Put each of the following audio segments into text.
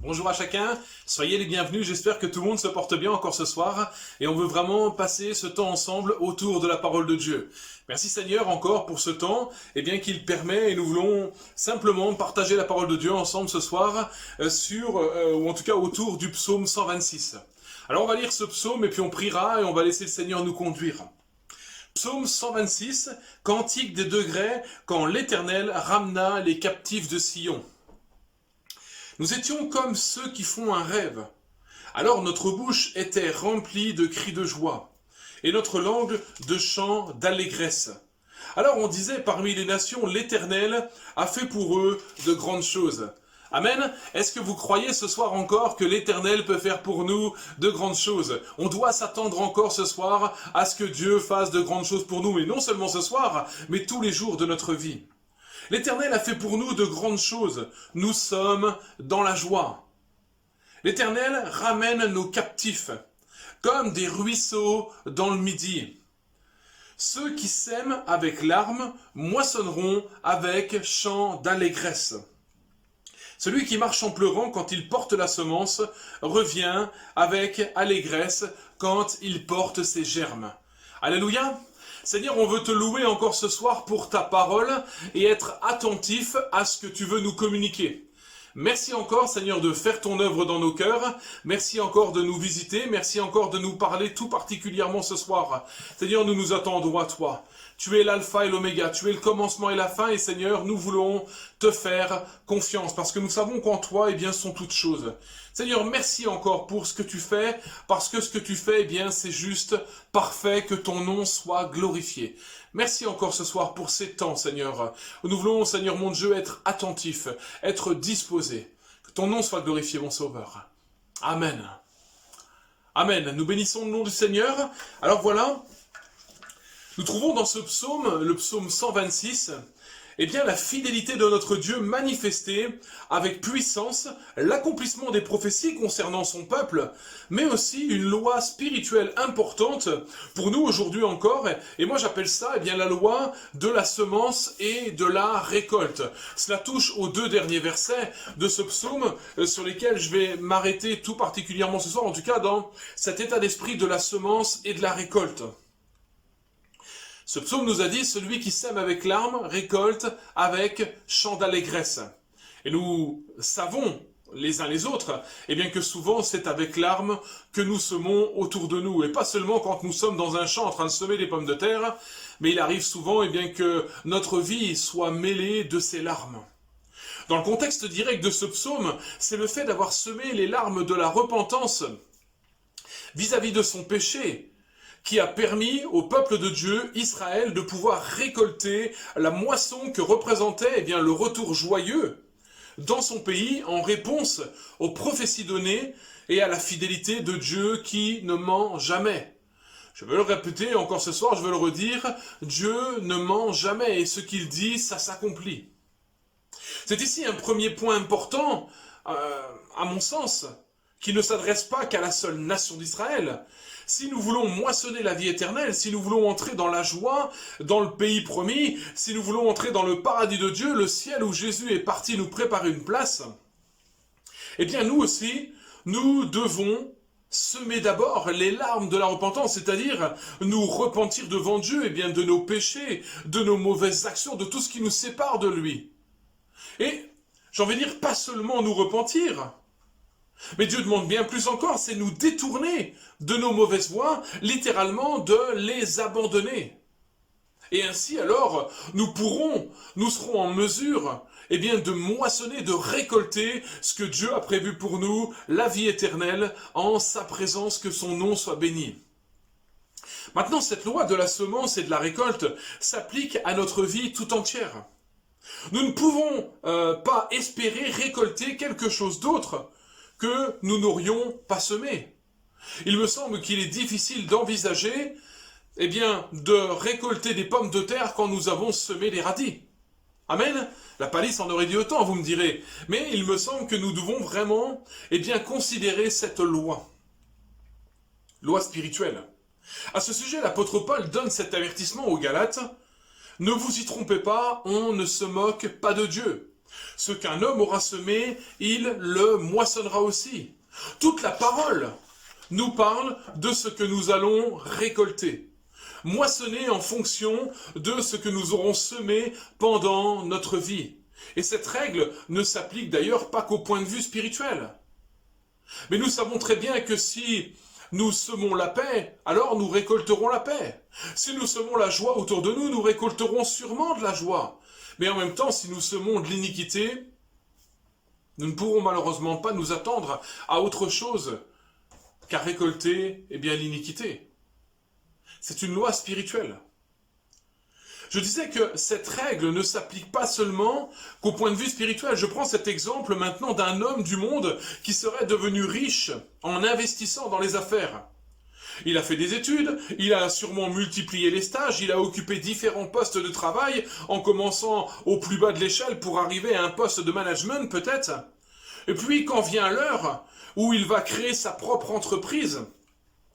Bonjour à chacun, soyez les bienvenus, j'espère que tout le monde se porte bien encore ce soir et on veut vraiment passer ce temps ensemble autour de la parole de Dieu. Merci Seigneur encore pour ce temps qu'il permet et nous voulons simplement partager la parole de Dieu ensemble ce soir ou en tout cas autour du psaume 126. Alors on va lire ce psaume et puis on priera et on va laisser le Seigneur nous conduire. Psaume 126, cantique des degrés, quand l'Éternel ramena les captifs de Sion. Nous étions comme ceux qui font un rêve. Alors notre bouche était remplie de cris de joie, et notre langue de chants d'allégresse. Alors on disait parmi les nations, l'Éternel a fait pour eux de grandes choses. Amen. Est-ce que vous croyez ce soir encore que l'Éternel peut faire pour nous de grandes choses? On doit s'attendre encore ce soir à ce que Dieu fasse de grandes choses pour nous, et non seulement ce soir, mais tous les jours de notre vie. L'Éternel a fait pour nous de grandes choses. Nous sommes dans la joie. L'Éternel ramène nos captifs, comme des ruisseaux dans le Midi. Ceux qui sèment avec larmes moissonneront avec chants d'allégresse. Celui qui marche en pleurant quand il porte la semence revient avec allégresse quand il porte ses germes. Alléluia! Seigneur, on veut te louer encore ce soir pour ta parole et être attentif à ce que tu veux nous communiquer. Merci encore, Seigneur, de faire ton œuvre dans nos cœurs. Merci encore de nous visiter. Merci encore de nous parler tout particulièrement ce soir. Seigneur, nous nous attendons à toi. Tu es l'alpha et l'oméga, tu es le commencement et la fin, et Seigneur, nous voulons te faire confiance, parce que nous savons qu'en toi, sont toutes choses. Seigneur, merci encore pour ce que tu fais, parce que ce que tu fais, c'est juste parfait, que ton nom soit glorifié. Merci encore ce soir pour ces temps, Seigneur. Nous voulons, Seigneur mon Dieu, être attentifs, être disposés. Que ton nom soit glorifié, mon Sauveur. Amen. Amen. Nous bénissons le nom du Seigneur. Alors voilà, nous trouvons dans ce psaume, le psaume 126, la fidélité de notre Dieu manifestée avec puissance, l'accomplissement des prophéties concernant son peuple, mais aussi une loi spirituelle importante pour nous aujourd'hui encore, et moi j'appelle ça la loi de la semence et de la récolte. Cela touche aux deux derniers versets de ce psaume sur lesquels je vais m'arrêter tout particulièrement ce soir, en tout cas dans cet état d'esprit de la semence et de la récolte. Ce psaume nous a dit, celui qui sème avec larmes récolte avec chant d'allégresse. Et nous savons les uns les autres, que souvent c'est avec larmes que nous semons autour de nous. Et pas seulement quand nous sommes dans un champ en train de semer des pommes de terre, mais il arrive souvent que notre vie soit mêlée de ces larmes. Dans le contexte direct de ce psaume, c'est le fait d'avoir semé les larmes de la repentance vis-à-vis de son péché, qui a permis au peuple de Dieu, Israël, de pouvoir récolter la moisson que représentait le retour joyeux dans son pays en réponse aux prophéties données et à la fidélité de Dieu qui ne ment jamais. Je veux le répéter encore ce soir, je veux le redire, Dieu ne ment jamais et ce qu'il dit, ça s'accomplit. C'est ici un premier point important, à mon sens, qui ne s'adresse pas qu'à la seule nation d'Israël. Si nous voulons moissonner la vie éternelle, si nous voulons entrer dans la joie, dans le pays promis, si nous voulons entrer dans le paradis de Dieu, le ciel où Jésus est parti nous préparer une place, nous aussi, nous devons semer d'abord les larmes de la repentance, c'est-à-dire nous repentir devant Dieu de nos péchés, de nos mauvaises actions, de tout ce qui nous sépare de lui. Et, j'ai envie de dire, pas seulement nous repentir, mais Dieu demande bien plus encore, c'est nous détourner de nos mauvaises voies, littéralement de les abandonner. Et ainsi alors, nous serons en mesure de moissonner, de récolter ce que Dieu a prévu pour nous, la vie éternelle, en sa présence, que son nom soit béni. Maintenant, cette loi de la semence et de la récolte s'applique à notre vie tout entière. Nous ne pouvons pas espérer récolter quelque chose d'autre que nous n'aurions pas semé. Il me semble qu'il est difficile d'envisager de récolter des pommes de terre quand nous avons semé des radis. Amen. La palisse en aurait dit autant, vous me direz. Mais il me semble que nous devons vraiment considérer cette loi spirituelle. À ce sujet, l'apôtre Paul donne cet avertissement aux Galates. Ne vous y trompez pas, on ne se moque pas de Dieu. Ce qu'un homme aura semé, il le moissonnera aussi. Toute la parole nous parle de ce que nous allons récolter. Moissonner en fonction de ce que nous aurons semé pendant notre vie. Et cette règle ne s'applique d'ailleurs pas qu'au point de vue spirituel. Mais nous savons très bien que si nous semons la paix, alors nous récolterons la paix. Si nous semons la joie autour de nous, nous récolterons sûrement de la joie. Mais en même temps, si nous semons de l'iniquité, nous ne pourrons malheureusement pas nous attendre à autre chose qu'à récolter l'iniquité. C'est une loi spirituelle. Je disais que cette règle ne s'applique pas seulement qu'au point de vue spirituel. Je prends cet exemple maintenant d'un homme du monde qui serait devenu riche en investissant dans les affaires. Il a fait des études, il a sûrement multiplié les stages, il a occupé différents postes de travail, en commençant au plus bas de l'échelle pour arriver à un poste de management peut-être. Et puis quand vient l'heure où il va créer sa propre entreprise,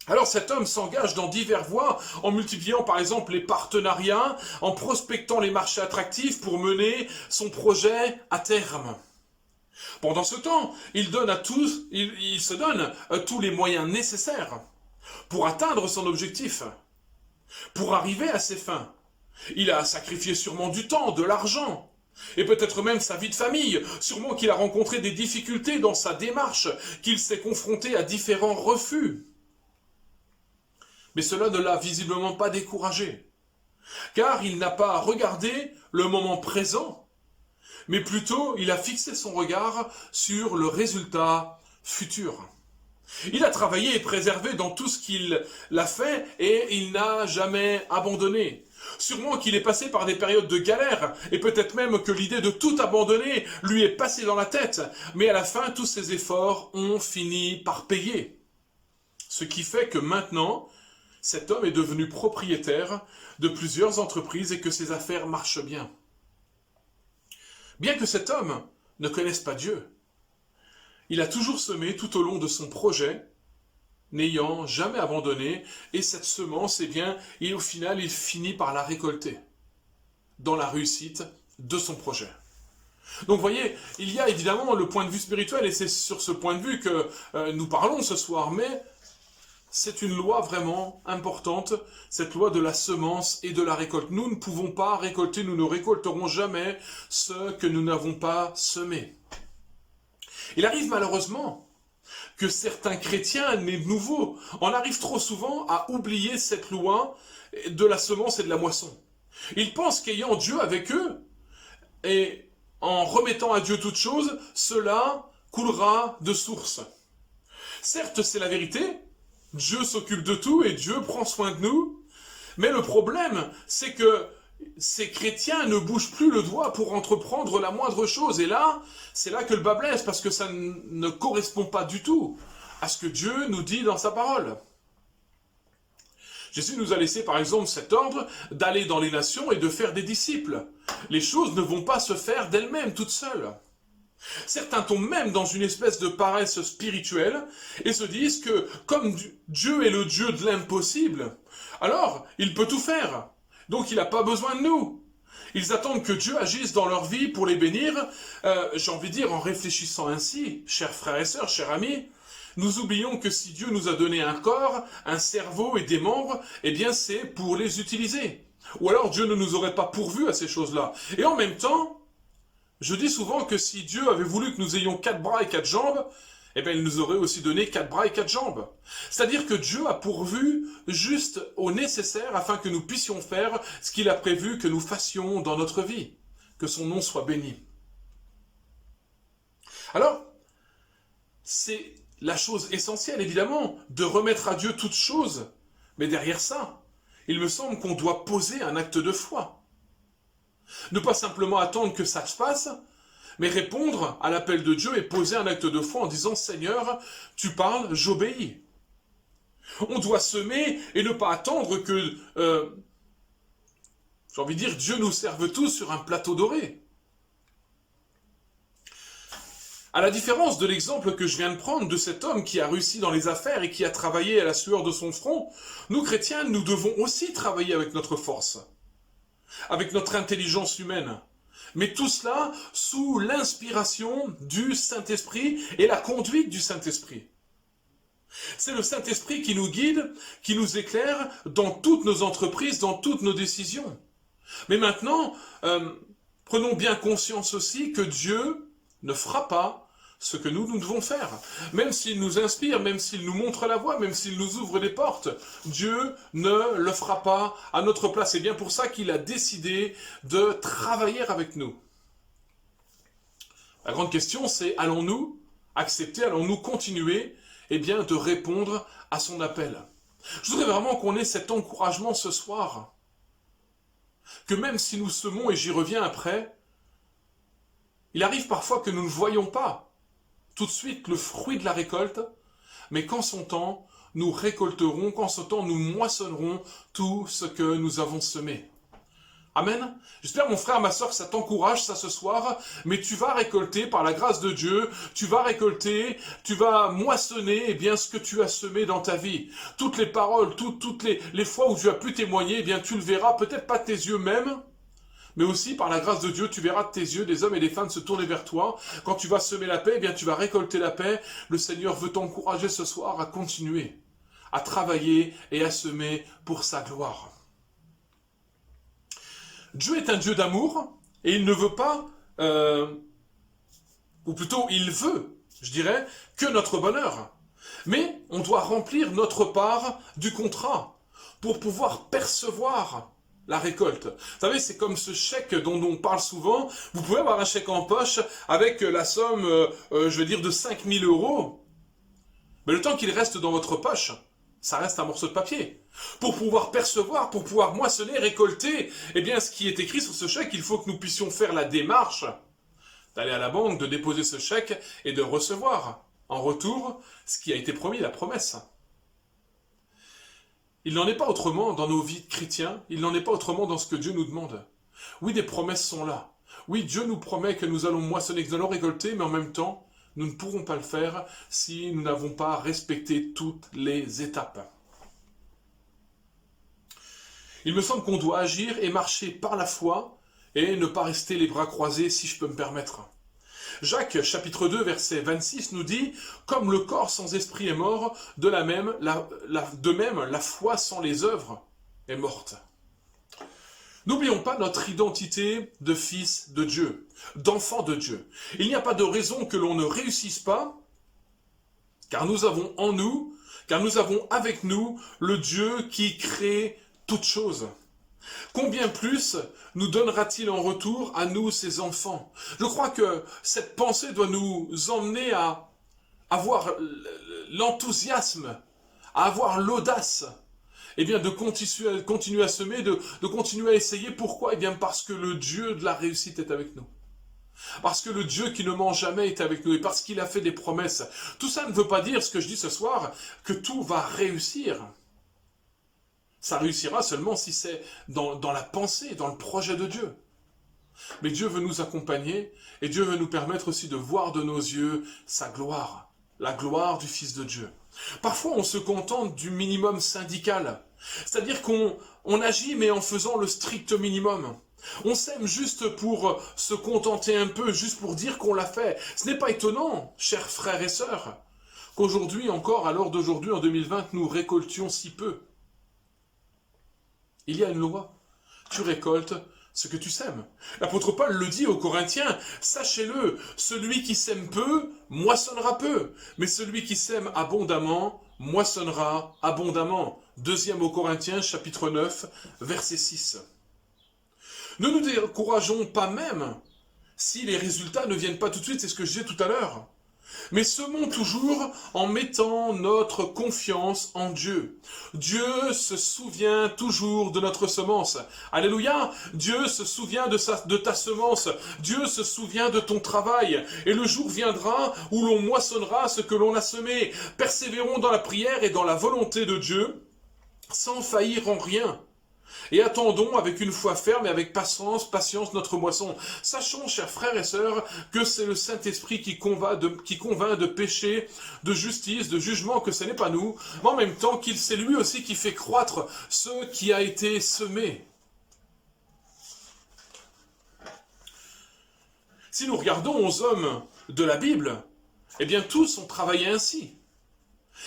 alors cet homme s'engage dans diverses voies, en multipliant par exemple les partenariats, en prospectant les marchés attractifs pour mener son projet à terme. Pendant ce temps, il se donne tous les moyens nécessaires pour atteindre son objectif, pour arriver à ses fins. Il a sacrifié sûrement du temps, de l'argent, et peut-être même sa vie de famille. Sûrement qu'il a rencontré des difficultés dans sa démarche, qu'il s'est confronté à différents refus. Mais cela ne l'a visiblement pas découragé, car il n'a pas regardé le moment présent, mais plutôt il a fixé son regard sur le résultat futur. Il a travaillé et préservé dans tout ce qu'il a fait et il n'a jamais abandonné. Sûrement qu'il est passé par des périodes de galère et peut-être même que l'idée de tout abandonner lui est passée dans la tête, mais à la fin tous ses efforts ont fini par payer. Ce qui fait que maintenant, cet homme est devenu propriétaire de plusieurs entreprises et que ses affaires marchent bien. Bien que cet homme ne connaisse pas Dieu, il a toujours semé tout au long de son projet, n'ayant jamais abandonné, et cette semence, au final, il finit par la récolter dans la réussite de son projet. Donc vous voyez, il y a évidemment le point de vue spirituel, et c'est sur ce point de vue que nous parlons ce soir, mais c'est une loi vraiment importante, cette loi de la semence et de la récolte. Nous ne pouvons pas récolter, nous ne récolterons jamais ce que nous n'avons pas semé. Il arrive malheureusement que certains chrétiens nés de nouveau en arrivent trop souvent à oublier cette loi de la semence et de la moisson. Ils pensent qu'ayant Dieu avec eux, et en remettant à Dieu toutes choses, cela coulera de source. Certes, c'est la vérité, Dieu s'occupe de tout et Dieu prend soin de nous, mais le problème, c'est que ces chrétiens ne bougent plus le doigt pour entreprendre la moindre chose. Et là, c'est là que le bas blesse, parce que ça ne correspond pas du tout à ce que Dieu nous dit dans sa parole. Jésus nous a laissé par exemple cet ordre d'aller dans les nations et de faire des disciples. Les choses ne vont pas se faire d'elles-mêmes, toutes seules. Certains tombent même dans une espèce de paresse spirituelle et se disent que comme Dieu est le Dieu de l'impossible, alors il peut tout faire. Donc il n'a pas besoin de nous. Ils attendent que Dieu agisse dans leur vie pour les bénir. J'ai envie de dire, en réfléchissant ainsi, chers frères et sœurs, chers amis, nous oublions que si Dieu nous a donné un corps, un cerveau et des membres, c'est pour les utiliser. Ou alors Dieu ne nous aurait pas pourvus à ces choses-là. Et en même temps, je dis souvent que si Dieu avait voulu que nous ayons 4 bras et 4 jambes, il nous aurait aussi donné 4 bras et 4 jambes. C'est-à-dire que Dieu a pourvu juste au nécessaire afin que nous puissions faire ce qu'il a prévu que nous fassions dans notre vie. Que son nom soit béni. Alors, c'est la chose essentielle, évidemment, de remettre à Dieu toutes choses. Mais derrière ça, il me semble qu'on doit poser un acte de foi. Ne pas simplement attendre que ça se passe, mais répondre à l'appel de Dieu et poser un acte de foi en disant « Seigneur, tu parles, j'obéis ». On doit semer et ne pas attendre que, Dieu nous serve tous sur un plateau doré. À la différence de l'exemple que je viens de prendre de cet homme qui a réussi dans les affaires et qui a travaillé à la sueur de son front, nous chrétiens, nous devons aussi travailler avec notre force, avec notre intelligence humaine. Mais tout cela sous l'inspiration du Saint-Esprit et la conduite du Saint-Esprit. C'est le Saint-Esprit qui nous guide, qui nous éclaire dans toutes nos entreprises, dans toutes nos décisions. Mais maintenant, prenons bien conscience aussi que Dieu ne fera pas ce que nous devons faire. Même s'il nous inspire, même s'il nous montre la voie, même s'il nous ouvre des portes, Dieu ne le fera pas à notre place. C'est bien pour ça qu'il a décidé de travailler avec nous. La grande question, c'est allons-nous accepter, allons-nous continuer de répondre à son appel. Je voudrais vraiment qu'on ait cet encouragement ce soir, que même si nous semons, et j'y reviens après, il arrive parfois que nous ne voyons pas tout de suite le fruit de la récolte, mais qu'en son temps, nous récolterons, qu'en son temps, nous moissonnerons tout ce que nous avons semé. Amen. J'espère, mon frère, ma soeur, que ça t'encourage, ça, ce soir, mais tu vas récolter, par la grâce de Dieu, tu vas récolter, tu vas moissonner, ce que tu as semé dans ta vie. Toutes les paroles, toutes les fois où tu as pu témoigner, tu le verras, peut-être pas de tes yeux même, mais aussi, par la grâce de Dieu, tu verras de tes yeux des hommes et des femmes se tourner vers toi. Quand tu vas semer la paix, tu vas récolter la paix. Le Seigneur veut t'encourager ce soir à continuer, à travailler et à semer pour sa gloire. Dieu est un Dieu d'amour, et il ne veut pas, ou plutôt il veut, je dirais, que notre bonheur. Mais on doit remplir notre part du contrat pour pouvoir percevoir la récolte. Vous savez, c'est comme ce chèque dont on parle souvent. Vous pouvez avoir un chèque en poche avec la somme, de 5 000 €. Mais le temps qu'il reste dans votre poche, ça reste un morceau de papier. Pour pouvoir percevoir, pour pouvoir moissonner, récolter, ce qui est écrit sur ce chèque, il faut que nous puissions faire la démarche d'aller à la banque, de déposer ce chèque et de recevoir en retour ce qui a été promis, la promesse. Il n'en est pas autrement dans nos vies de chrétiens, il n'en est pas autrement dans ce que Dieu nous demande. Oui, des promesses sont là. Oui, Dieu nous promet que nous allons moissonner, que nous allons récolter, mais en même temps, nous ne pourrons pas le faire si nous n'avons pas respecté toutes les étapes. Il me semble qu'on doit agir et marcher par la foi et ne pas rester les bras croisés, si je peux me permettre. Jacques, chapitre 2, verset 26, nous dit « Comme le corps sans esprit est mort, de même, la foi sans les œuvres est morte. » N'oublions pas notre identité de fils de Dieu, d'enfant de Dieu. Il n'y a pas de raison que l'on ne réussisse pas, car nous avons en nous, car nous avons avec nous le Dieu qui crée toutes choses. Combien plus nous donnera-t-il en retour à nous, ses enfants? Je crois que cette pensée doit nous emmener à avoir l'enthousiasme, à avoir l'audace, de continuer à semer, de continuer à essayer. Pourquoi? Parce que le Dieu de la réussite est avec nous. Parce que le Dieu qui ne ment jamais est avec nous et parce qu'il a fait des promesses. Tout ça ne veut pas dire, ce que je dis ce soir, que tout va réussir. Ça réussira seulement si c'est dans la pensée, dans le projet de Dieu. Mais Dieu veut nous accompagner et Dieu veut nous permettre aussi de voir de nos yeux sa gloire, la gloire du Fils de Dieu. Parfois, on se contente du minimum syndical, c'est-à-dire qu'on agit mais en faisant le strict minimum. On s'aime juste pour se contenter un peu, juste pour dire qu'on l'a fait. Ce n'est pas étonnant, chers frères et sœurs, qu'aujourd'hui encore, à l'heure d'aujourd'hui, en 2020, nous récoltions si peu. Il y a une loi. Tu récoltes ce que tu sèmes. L'apôtre Paul le dit aux Corinthiens, sachez-le, celui qui sème peu, moissonnera peu, mais celui qui sème abondamment, moissonnera abondamment. 2 aux Corinthiens, chapitre 9, verset 6. Ne nous décourageons pas même si les résultats ne viennent pas tout de suite, c'est ce que je disais tout à l'heure. Mais semons toujours en mettant notre confiance en Dieu. Dieu se souvient toujours de notre semence. Alléluia! Dieu se souvient de ta semence. Dieu se souvient de ton travail. Et le jour viendra où l'on moissonnera ce que l'on a semé. Persévérons dans la prière et dans la volonté de Dieu, sans faillir en rien. Et attendons avec une foi ferme et avec patience notre moisson. Sachons, chers frères et sœurs, que c'est le Saint-Esprit qui convainc de péché, de justice, de jugement, que ce n'est pas nous, mais en même temps qu'il c'est lui aussi qui fait croître ce qui a été semé. Si nous regardons aux hommes de la Bible, eh bien tous ont travaillé ainsi.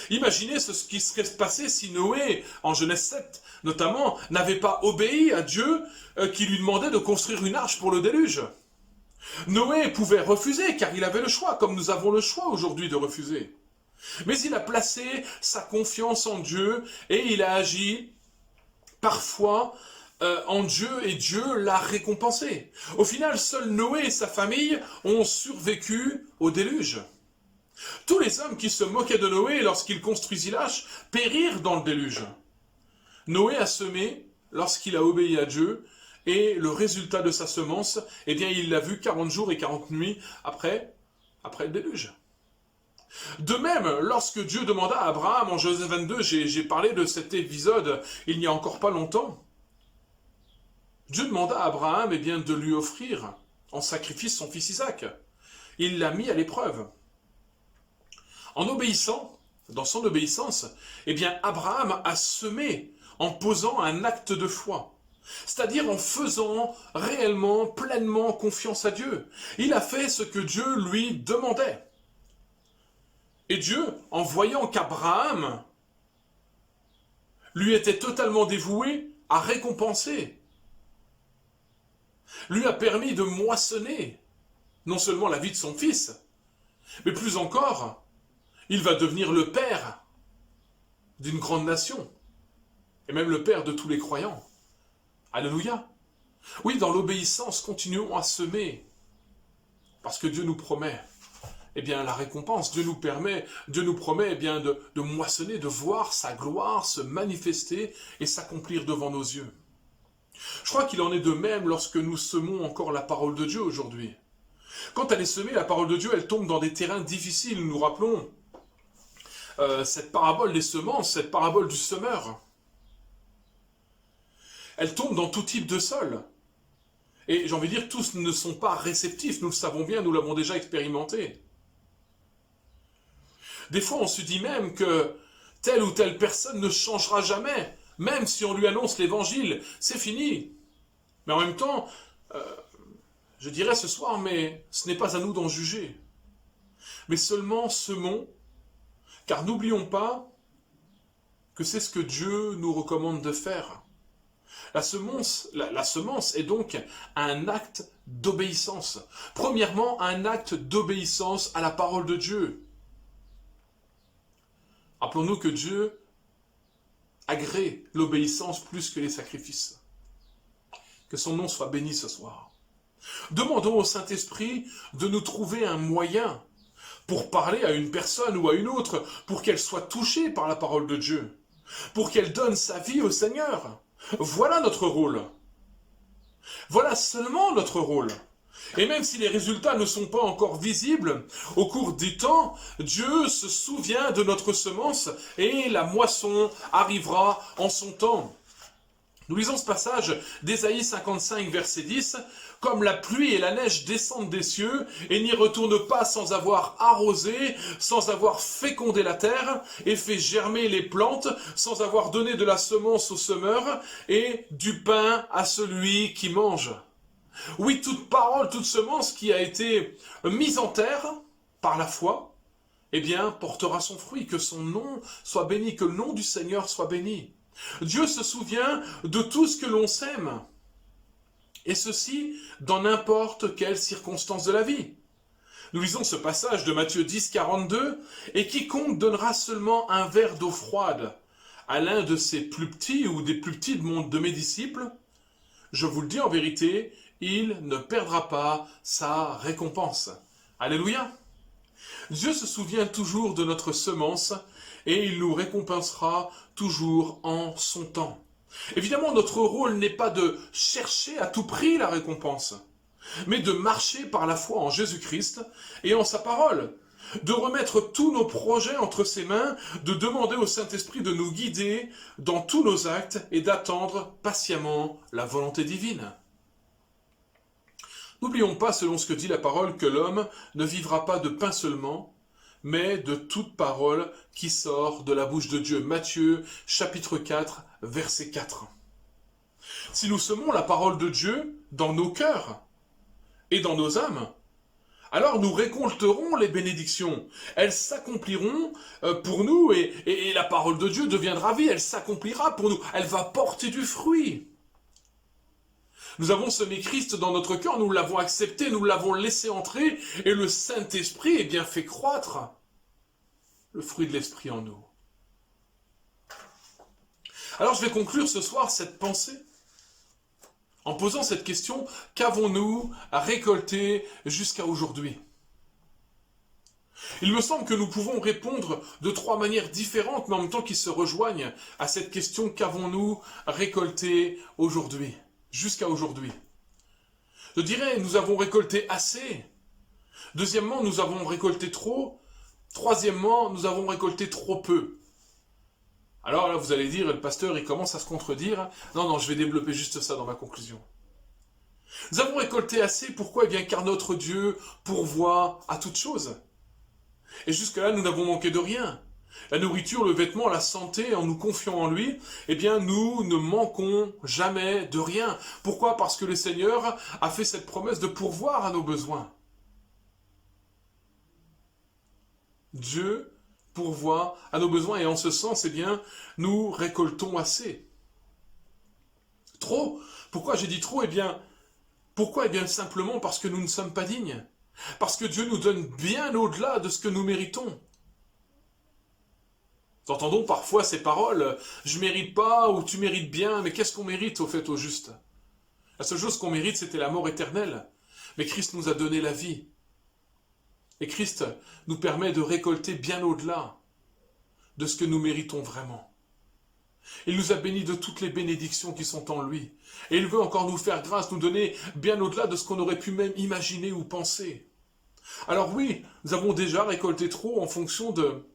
Imaginez ce qui serait passé si Noé, en Genèse 7 notamment, n'avait pas obéi à Dieu qui lui demandait de construire une arche pour le déluge. Noé pouvait refuser car il avait le choix, comme nous avons le choix aujourd'hui de refuser. Mais il a placé sa confiance en Dieu et il a agi parfois en Dieu et Dieu l'a récompensé. Au final, seul Noé et sa famille ont survécu au déluge. Tous les hommes qui se moquaient de Noé lorsqu'il construisit l'arche périrent dans le déluge. Noé a semé lorsqu'il a obéi à Dieu et le résultat de sa semence, eh bien il l'a vu 40 jours et 40 nuits après le déluge. De même, lorsque Dieu demanda à Abraham, en Genèse 22, j'ai parlé de cet épisode il n'y a encore pas longtemps, Dieu demanda à Abraham de lui offrir en sacrifice son fils Isaac. Il l'a mis à l'épreuve. En obéissant, dans son obéissance, Abraham a semé en posant un acte de foi. C'est-à-dire en faisant réellement, pleinement confiance à Dieu. Il a fait ce que Dieu lui demandait. Et Dieu, en voyant qu'Abraham lui était totalement dévoué, a récompensé. Lui a permis de moissonner non seulement la vie de son fils, mais plus encore, il va devenir le père d'une grande nation, et même le père de tous les croyants. Alléluia. Oui, dans l'obéissance, continuons à semer, parce que Dieu nous promet la récompense. Dieu nous promet de moissonner, de voir sa gloire se manifester et s'accomplir devant nos yeux. Je crois qu'il en est de même lorsque nous semons encore la parole de Dieu aujourd'hui. Quand elle est semée, la parole de Dieu, elle tombe dans des terrains difficiles. Nous nous rappelons cette parabole des semences, cette parabole du semeur. Elle tombe dans tout type de sol. Et j'ai envie de dire, tous ne sont pas réceptifs, nous le savons bien, nous l'avons déjà expérimenté. Des fois, on se dit même que telle ou telle personne ne changera jamais, même si on lui annonce l'évangile, c'est fini. Mais en même temps, je dirais ce soir, mais ce n'est pas à nous d'en juger. Mais seulement semons, car n'oublions pas que c'est ce que Dieu nous recommande de faire. La semence est donc un acte d'obéissance. Premièrement, un acte d'obéissance à la parole de Dieu. Rappelons-nous que Dieu agrée l'obéissance plus que les sacrifices. Que son nom soit béni ce soir. Demandons au Saint-Esprit de nous trouver un moyen pour parler à une personne ou à une autre, pour qu'elle soit touchée par la parole de Dieu, pour qu'elle donne sa vie au Seigneur. Voilà notre rôle. Voilà seulement notre rôle. Et même si les résultats ne sont pas encore visibles, au cours du temps, Dieu se souvient de notre semence et la moisson arrivera en son temps. Nous lisons ce passage d'Ésaïe 55, verset 10. « Comme la pluie et la neige descendent des cieux et n'y retournent pas sans avoir arrosé, sans avoir fécondé la terre et fait germer les plantes, sans avoir donné de la semence au semeur et du pain à celui qui mange. » Oui, toute parole, toute semence qui a été mise en terre par la foi, portera son fruit, que son nom soit béni, que le nom du Seigneur soit béni. Dieu se souvient de tout ce que l'on sème, et ceci dans n'importe quelle circonstance de la vie. Nous lisons ce passage de Matthieu 10, 42, « Et quiconque donnera seulement un verre d'eau froide à l'un de ses plus petits ou des plus petits de mes disciples, je vous le dis en vérité, il ne perdra pas sa récompense. » Alléluia. Dieu se souvient toujours de notre semence et il nous récompensera toujours en son temps. Évidemment, notre rôle n'est pas de chercher à tout prix la récompense, mais de marcher par la foi en Jésus-Christ et en sa parole, de remettre tous nos projets entre ses mains, de demander au Saint-Esprit de nous guider dans tous nos actes et d'attendre patiemment la volonté divine. N'oublions pas, selon ce que dit la parole, que l'homme ne vivra pas de pain seulement, mais de toute parole qui sort de la bouche de Dieu. Matthieu, chapitre 4, verset 4. Si nous semons la parole de Dieu dans nos cœurs et dans nos âmes, alors nous récolterons les bénédictions. Elles s'accompliront pour nous et la parole de Dieu deviendra vie, elle s'accomplira pour nous, elle va porter du fruit. Nous avons semé Christ dans notre cœur, nous l'avons accepté, nous l'avons laissé entrer et le Saint-Esprit est bien fait croître le fruit de l'Esprit en nous. Alors je vais conclure ce soir cette pensée en posant cette question, qu'avons-nous récolté jusqu'à aujourd'hui? Il me semble que nous pouvons répondre de 3 manières différentes, mais en même temps qui se rejoignent à cette question, qu'avons-nous récolté aujourd'hui, jusqu'à aujourd'hui? Je dirais, nous avons récolté assez. Deuxièmement, nous avons récolté trop. Troisièmement, nous avons récolté trop peu. Alors là, vous allez dire, le pasteur, il commence à se contredire. Non, je vais développer juste ça dans ma conclusion. Nous avons récolté assez, pourquoi? Eh bien, car notre Dieu pourvoit à toutes choses. Et jusque-là, nous n'avons manqué de rien. La nourriture, le vêtement, la santé, en nous confiant en lui, eh bien, nous ne manquons jamais de rien. Pourquoi? Parce que le Seigneur a fait cette promesse de pourvoir à nos besoins. Dieu pourvoit à nos besoins et en ce sens, eh bien, nous récoltons assez. Trop. Pourquoi j'ai dit trop? Pourquoi? Simplement parce que nous ne sommes pas dignes. Parce que Dieu nous donne bien au-delà de ce que nous méritons. Nous entendons parfois ces paroles, je mérite pas ou tu mérites bien, mais qu'est-ce qu'on mérite au fait au juste? La seule chose qu'on mérite, c'était la mort éternelle. Mais Christ nous a donné la vie. Et Christ nous permet de récolter bien au-delà de ce que nous méritons vraiment. Il nous a bénis de toutes les bénédictions qui sont en lui. Et il veut encore nous faire grâce, nous donner bien au-delà de ce qu'on aurait pu même imaginer ou penser. Alors oui, nous avons déjà récolté trop en fonction de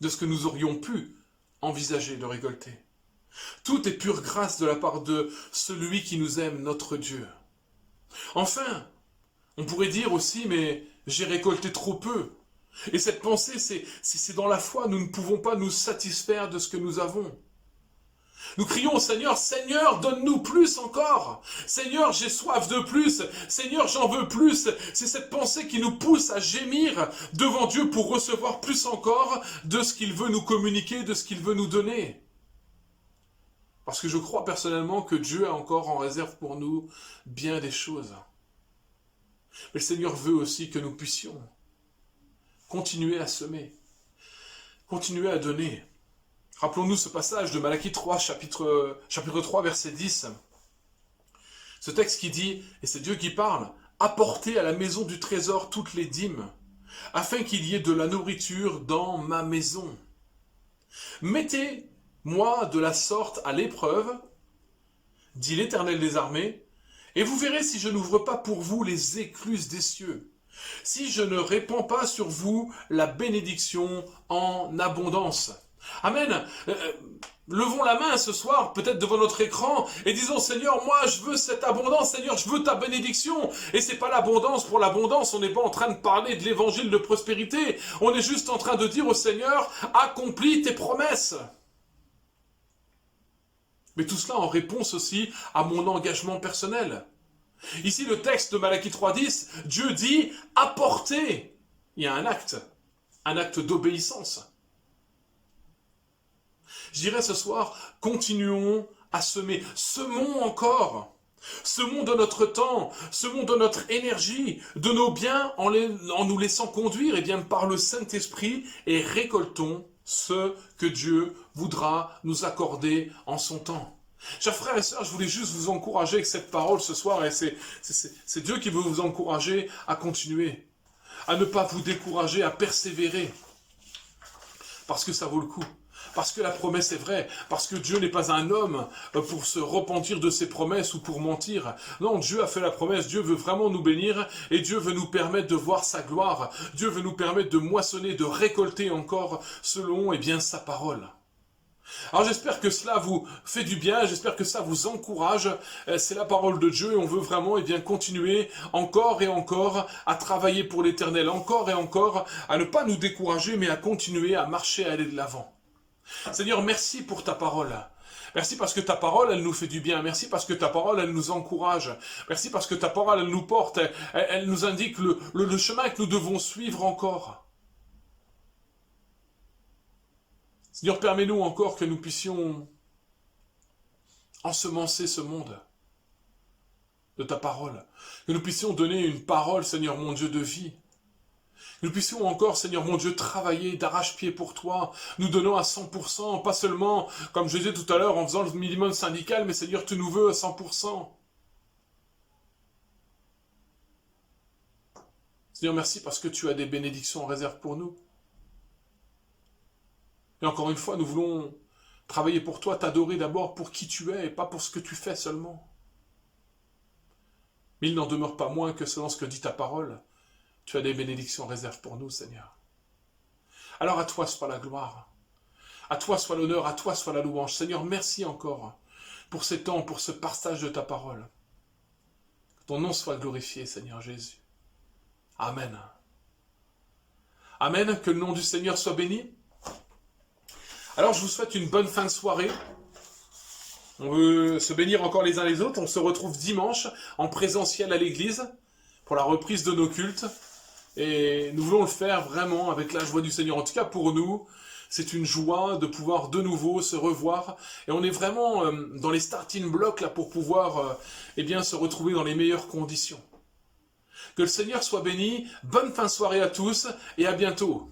ce que nous aurions pu envisager de récolter. Tout est pure grâce de la part de celui qui nous aime, notre Dieu. Enfin, on pourrait dire aussi, mais j'ai récolté trop peu. Et cette pensée, c'est dans la foi, nous ne pouvons pas nous satisfaire de ce que nous avons. Nous crions au Seigneur, Seigneur, donne-nous plus encore. Seigneur, j'ai soif de plus. Seigneur, j'en veux plus. C'est cette pensée qui nous pousse à gémir devant Dieu pour recevoir plus encore de ce qu'il veut nous communiquer, de ce qu'il veut nous donner. Parce que je crois personnellement que Dieu a encore en réserve pour nous bien des choses. Mais le Seigneur veut aussi que nous puissions continuer à semer, continuer à donner. Rappelons-nous ce passage de Malachie 3, chapitre 3, verset 10. Ce texte qui dit, et c'est Dieu qui parle, « Apportez à la maison du trésor toutes les dîmes, afin qu'il y ait de la nourriture dans ma maison. Mettez-moi de la sorte à l'épreuve, dit l'Éternel des armées, et vous verrez si je n'ouvre pas pour vous les écluses des cieux, si je ne répands pas sur vous la bénédiction en abondance. » Amen. Levons la main ce soir, peut-être devant notre écran, et disons, Seigneur, moi je veux cette abondance, Seigneur, je veux ta bénédiction. Et c'est pas l'abondance pour l'abondance, on n'est pas en train de parler de l'évangile de prospérité, on est juste en train de dire au Seigneur, accomplis tes promesses. Mais tout cela en réponse aussi à mon engagement personnel. Ici, le texte de Malachie 3.10, Dieu dit « apportez ». Il y a un acte d'obéissance. Je dirais ce soir, continuons à semer, semons encore, semons de notre temps, semons de notre énergie, de nos biens en nous laissant conduire par le Saint-Esprit et récoltons ce que Dieu voudra nous accorder en son temps. Chers frères et sœurs, je voulais juste vous encourager avec cette parole ce soir, et c'est Dieu qui veut vous encourager à continuer, à ne pas vous décourager, à persévérer, parce que ça vaut le coup. Parce que la promesse est vraie, parce que Dieu n'est pas un homme pour se repentir de ses promesses ou pour mentir. Non, Dieu a fait la promesse, Dieu veut vraiment nous bénir et Dieu veut nous permettre de voir sa gloire. Dieu veut nous permettre de moissonner, de récolter encore selon sa parole. Alors j'espère que cela vous fait du bien, j'espère que ça vous encourage. C'est la parole de Dieu et on veut vraiment continuer encore et encore à travailler pour l'Éternel, encore et encore à ne pas nous décourager mais à continuer à marcher, à aller de l'avant. Seigneur, merci pour ta parole. Merci parce que ta parole, elle nous fait du bien. Merci parce que ta parole, elle nous encourage. Merci parce que ta parole, elle nous porte. Elle nous indique le chemin que nous devons suivre encore. Seigneur, permets-nous encore que nous puissions ensemencer ce monde de ta parole. Que nous puissions donner une parole, Seigneur mon Dieu, de vie. Que nous puissions encore, Seigneur mon Dieu, travailler d'arrache-pied pour toi, nous donnant à 100%, pas seulement, comme je disais tout à l'heure, en faisant le minimum syndical, mais Seigneur, tu nous veux à 100%. Seigneur, merci parce que tu as des bénédictions en réserve pour nous. Et encore une fois, nous voulons travailler pour toi, t'adorer d'abord pour qui tu es et pas pour ce que tu fais seulement. Mais il n'en demeure pas moins que selon ce que dit ta parole, tu as des bénédictions en réserve pour nous, Seigneur. Alors à toi soit la gloire, à toi soit l'honneur, à toi soit la louange. Seigneur, merci encore pour ces temps, pour ce partage de ta parole. Que ton nom soit glorifié, Seigneur Jésus. Amen. Amen, que le nom du Seigneur soit béni. Alors je vous souhaite une bonne fin de soirée. On veut se bénir encore les uns les autres. On se retrouve dimanche en présentiel à l'église pour la reprise de nos cultes. Et nous voulons le faire vraiment avec la joie du Seigneur. En tout cas pour nous, c'est une joie de pouvoir de nouveau se revoir. Et on est vraiment dans les starting blocks là pour pouvoir eh bien, se retrouver dans les meilleures conditions. Que le Seigneur soit béni. Bonne fin de soirée à tous et à bientôt.